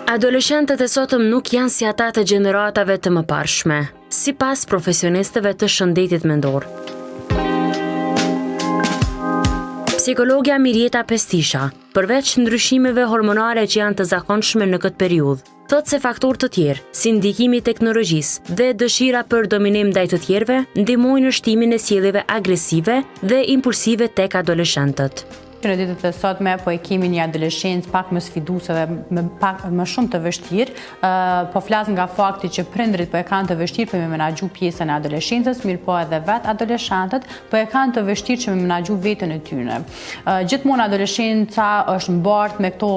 Adoleshentët e sotëm nuk janë si ata të gjeneratave të mëparshme, sipas profesionistëve të shëndetit mendor. Psikologja Mirjeta Pestisha, përveç ndryshimeve hormonale që janë të zakonshme në këtë periudhë, thotë se faktorë të tjerë, si ndikimi i teknologjisë dhe dëshira për dominim ndaj të tjerëve, ndihmojnë në shtimin e sjelljeve agresive dhe impulsive tek adoleshentët. Në ditët e sotme po e kemi një adoleshencë pak më sfiduese dhe më shumë të vështirë, po flas nga fakti që prindrit po e kanë të vështirë për me menaxhu pjesën e adoleshencës, mirë po edhe vetë adoleshentët po e kanë të vështirë që me menaxhu veten e tyre. Gjithmonë adoleshenca është mbartë me këto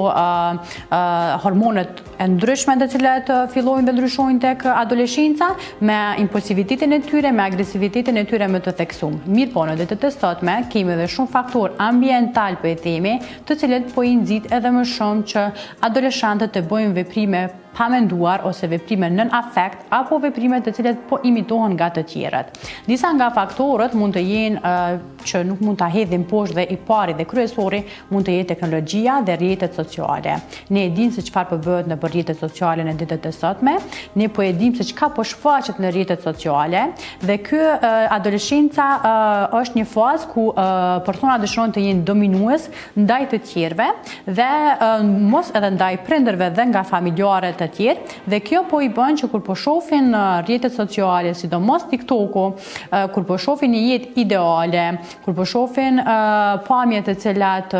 hormonet e ndryshme të cilat fillojnë dhe ndryshojnë tek adoleshenca, me impulsivitetin e tyre, me agresivitetin e tyre më të theksuar. Mirë po në ditët e sotme kemi edhe shumë faktorë ambiental për e temi, të cilët po i nxit edhe më shumë që adoleshentët të bëjnë veprime pa menduar ose veprime nën afekt apo veprime të cilat po imitohen nga të tjerët. Disa nga faktorët mund të jenë që nuk mund ta hedhim poshtë dhe i pari dhe kryesori mund të jetë teknologjia dhe rrjetet sociale. Ne e dimë se çfarë po bëhet në rrjetet sociale në ditët e sotme, ne po e dimë se çka po shfaqet në rrjetet sociale dhe ky adoleshenca është një fazë ku persona dëshirojnë të jenë dominues ndaj të tjerëve dhe mos edhe ndaj prindërve dhe nga familjarët të tjerë, dhe kjo po i bën që kur po shohin rrjetet sociale, sidomos TikToku, kur po shohin një jetë ideale, kur po shohin pamje të cilat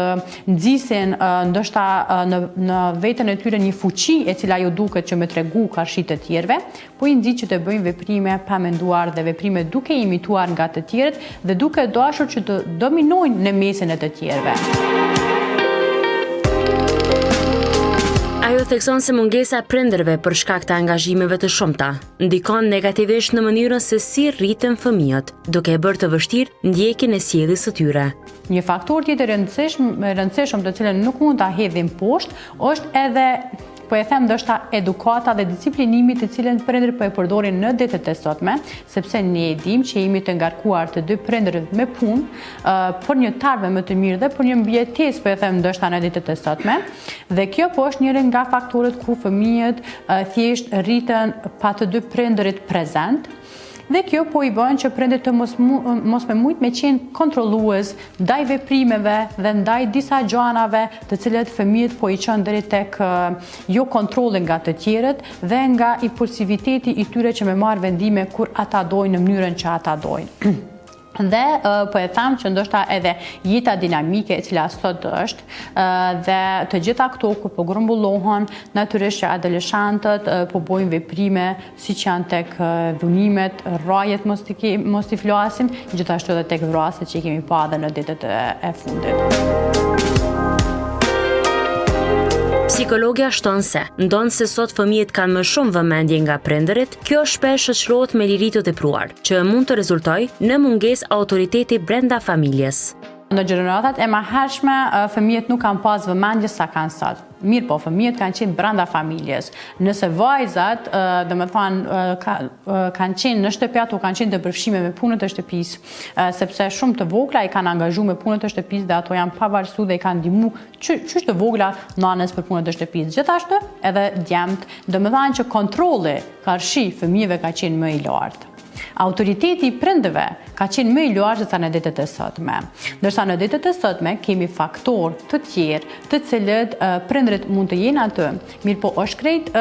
nxisin ndoshta në veten e tyre një fuqi e cila ju duket që me tregu karshi të tjerëve, po i nxit që të bëjnë veprime pa menduar dhe veprime duke imituar nga të tjerët dhe duke dashur që të dominojnë në mesin e të tjerëve. Ajo thekson se mungesa e prindërve për shkak të angazhimeve të shumta ndikon negativisht në mënyrën se si rriten fëmijët, duke e bërë të vështirë ndjekjen e sjelljes së tyre. Një faktor tjetër i rëndësishëm të cilën nuk mund ta hedhim poshtë është edhe po e them ndoshta edukata dhe disiplinimi të cilën prindërit po e përdorin në ditët e sotme, sepse ne e dimë që jemi të ngarkuar të dy prindërit me punë për një tarme më të mirë dhe për një mbijetesë, po e them ndoshta në ditët e sotme. Dhe kjo po është njëri nga faktorët ku fëmijët thjesht rriten pa të dy prindërit prezent. Dhe kjo po i bën që prindërit të mos me mujt me qenë kontrollues ndaj veprimeve dhe ndaj disa gjanave të cilet fëmijët po i çojnë deri tek jo kontrolli nga të tjerët dhe nga impulsiviteti i tyre që me marrë vendime kur ata dojnë në mënyrën që ata dojnë. Dhe po e tham që ndoshta edhe jeta dinamike e cila sot është dhe të gjitha këto kur po grumbullohen, natyrisht që adoleshentët po bojnë veprime siç janë tek dhunimet, rrajet mos i flasim, gjithashtu edhe tek vrasjet që i kemi pa edhe në ditët e fundit. Psikologja shton se, ndonë se sot fëmijët kanë më shumë vëmendje nga prindërit, kjo shpesh shoqërohet me liri të tepruar, që mund të rezultojë në mungesë autoriteti brenda familjes. Në gjeneratat e mëhershme, fëmijët nuk kanë pas vëmendje sa kanë sot. Mirë po, fëmijët kanë qenë brenda familjes. Nëse vajzat, kanë qenë në shtëpi, ato kanë qenë të përfshime me punët e shtëpisë, sepse shumë të vogla i kanë angazhu me punët e shtëpisë dhe ato janë pavarësu dhe i kanë ndihmu qysh të vogla nanës për punët e shtëpisë. Gjithashtu edhe djemt, domethënë që kontrolli karshi fëmijëve ka qenë më i lartë. Autoriteti i prindëve ka qenë më i lartë se në ditët e sotme. Ndërsa në ditët e sotme kemi faktorë të tjerë, të cilët prindërit mund të jenë aty, mirë po është krejt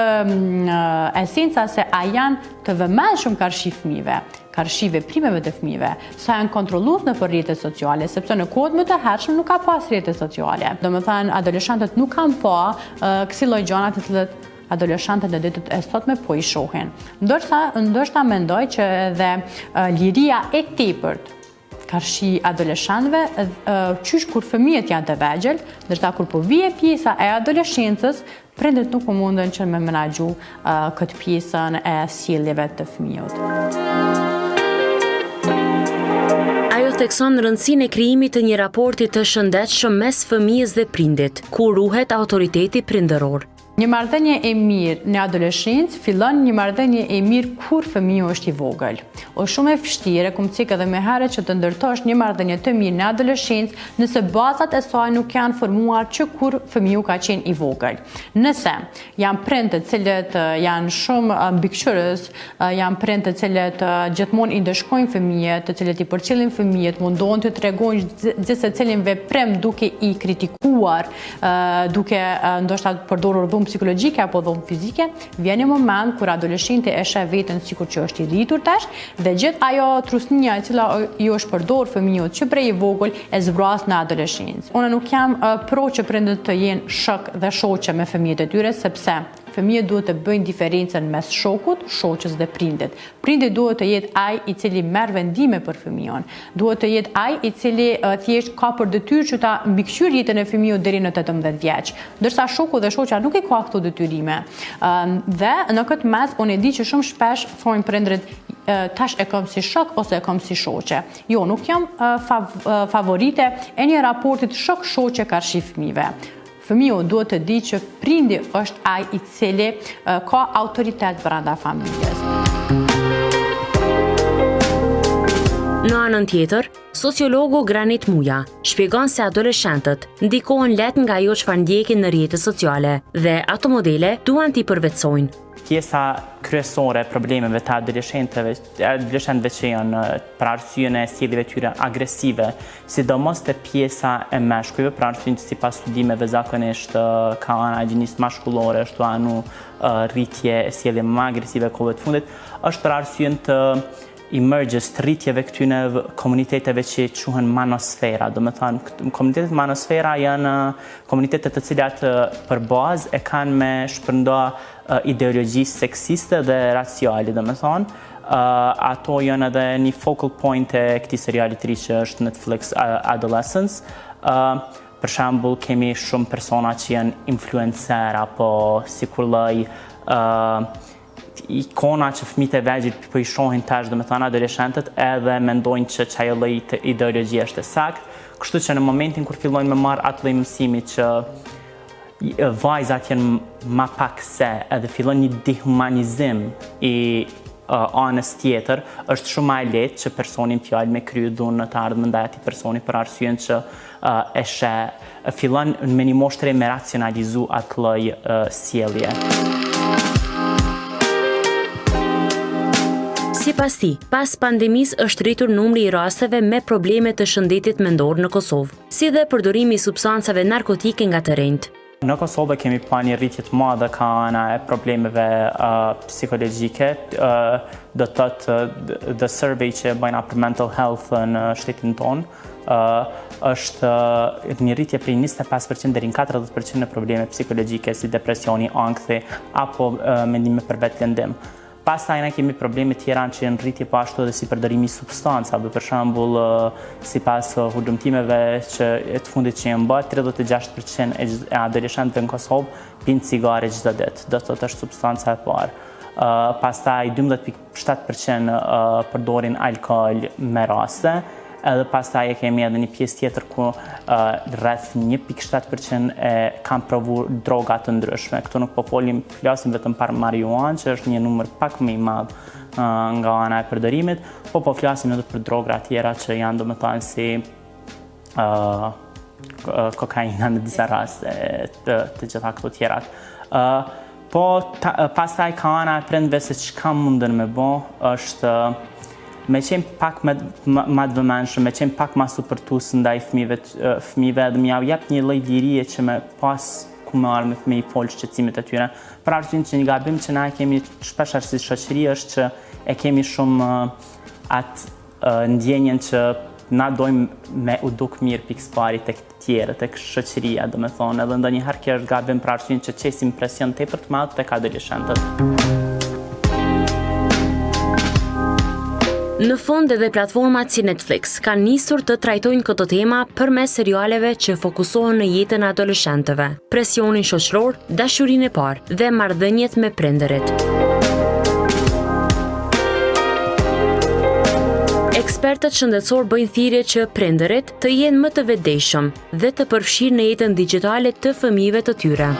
esenca se a janë të vëmendshëm karshi fëmijëve, karshi veprimeve të fëmijëve, sa janë kontrollues në rrjetet sociale, sepse në kohët më të hershme nuk ka pas rrjete sociale. Domethënë adoleshentët nuk kanë pa kësi lloj gjëra të cilët adoleshentët në ditët e sotme po i shohin. Ndoshta mendoj që edhe liria e tepërt karshi adoleshentëve, qysh kur fëmijët janë të vegjël, ndërsa kur po vije pjesa e adoleshencës, prindërit nuk po munden që me menaxhu këtë pjesën e sjelljeve të fëmijët. Ajo thekson rëndësinë e krijimit të një raporti të shëndetshëm mes fëmijës dhe prindit, ku ruhet autoriteti prindëror. Një marrëdhënie e mirë në adoleshencë fillon një marrëdhënie e mirë kur fëmiu është i vogël. Është shumë e vështirë, kum cik edhe më herët, që të ndërtosh një marrëdhënie të mirë në adoleshencë nëse bazat e saj nuk janë formuar që kur fëmiu ka qenë i vogël. Nëse janë prindë të cilët janë shumë mbikëqyrës, janë prindë të cilët gjithmonë i ndeshkojnë fëmijët, të cilët i përcjellin fëmijët, mundohen të tregojnë gjithë secilin veprim duke i kritikuar, duke ndoshta përdorur dhunë psikologjike apo dhunë fizike, vjen një moment kur adoleshenti e sheh veten sikur që është i rritur tash dhe gjithë ajo trusnia e cila i është përdorur fëmijët që prej i vogël e zbras në adoleshencë. Unë nuk jam pro që prindët të jenë shok dhe shoqe me fëmijët e tyre, sepse fëmijët duhet të bëjnë diferencën mes shokut, shoqës dhe prindit. Prindi duhet të jetë ai i cili merr vendime për fëmijën. Duhet të jetë ai i cili thjesht ka për detyrë që ta mbikëqyr jetën e fëmijës deri në 18 vjeç. Ndërsa shoku dhe shoqja nuk e ka këto detyrime. Dhe në këtë mes unë e di që shumë shpesh thonë prindrit tash e kam si shok ose e kam si shoqe. Jo, nuk jam favorite e një raportit shok-shoqe karshi fëmijëve. Fëmiu duhet të di që prindi është ai i cili ka autoritet brenda familjes. Në anën tjetër, sociologu Granit Muja shpjegon se adoleshentët ndikohen lehtë nga ajo çfarë ndjekin në rrjetet sociale dhe ato modele duan t'i përvetsojnë. Pjesa kryesore e problemeve të adoleshentëve që janë për arsyën e sjelljes tyre agresive, sidomos te pjesa e meshkujve, për arsyën që sipas studimeve zakonisht ka ana e gjinisë mashkullore ashtu anu rritje e sjellje më agresive kohëve të fundit, është për arsyën të emerges të rritjeve këtyne komuniteteve që quhen manosfera. Do me thënë, komunitetet manosfera janë komunitetet të cilat për bazë e kanë me shpërnda ideologji seksiste dhe raciale, do me thënë. Ato janë edhe një focal point e këtij seriali të ri që është Netflix Adolescence. Për shembull, kemi shumë persona që janë influencer apo sikur lloj ikona që fëmijët e vegjël po i shohin tash, domethënë adoleshentët, edhe mendojnë që ajo lloj ideologji është e saktë, kështu që në momentin kur fillojnë me marr atë lloj mësimi që vajzat janë më pak se, edhe fillon një dehumanizim i anës tjetër, është shumë më e lehtë që personin fjalë me krye dhunë në të ardhmen ndaj atij personi për arsyen që fillon me një moshtre me racionalizu atë lloj sjellje. Sipas tij, pas pandemisë është rritur numri i rasteve me probleme të shëndetit mendor në Kosovë, si dhe përdorimi i substancave narkotike nga të rinjt. Në Kosovë kemi pa një rritje të madhe ka ana e problemeve psikologjike. Do të thotë the survey që bëjnë për mental health në shtetin tonë është një rritje prej 25% deri në 40% në probleme psikologjike si depresioni, ankthi apo mendime për vetëlëndim. Pastaj ne kemi probleme tjera që janë rritje po ashtu edhe si përdorimi i substancave, për shembull sipas hulumtimeve që të fundit që janë bërë, 36% e adoleshentëve në Kosovë pinë cigare çdo ditë. Do të thotë është substanca e parë. Pastaj 12.7% përdorin alkool me raste. Edhe pastaj e kemi edhe një pjesë tjetër ku rreth 1.7% kanë provuar droga të ndryshme. Këtu nuk po flasim vetëm për marijuanë, që është një numër pak më i madh nga ana e përdorimit, po flasim edhe për droga tjera që janë domethënë si kokaina në disa raste të gjitha këto tjerat. Po pastaj ka ana e prindve se çka munden me bë është me qenë pak më të vëmendshëm, me qenë pak më supportues ndaj fëmijëve dhe më jap një lloj lirie që me pas ku më armë me i fol shqetësimet e tyre. Për arsyen që një gabim që na kemi shpesh si shoqëri është që e kemi shumë atë ndjenjen që na dojmë me u duk mirë pikëspari tek të tjerë, tek shoqëria, domethënë, edhe ndonjëherë kjo është gabim për arsyen që çesim presion tepër të madh tek adoleshentët. Në fund edhe platformat si Netflix kanë nisur të trajtojnë këto tema përmes serialeve që fokusohen në jetën e adoleshentëve, presionin shoqëror, dashurinë e parë dhe marrëdhëniet me prindërit. Ekspertët shëndetësor bëjnë thirrje që prindërit të jenë më të vetëdijshëm dhe të përfshirë në jetën digjitale të fëmijëve të tyre.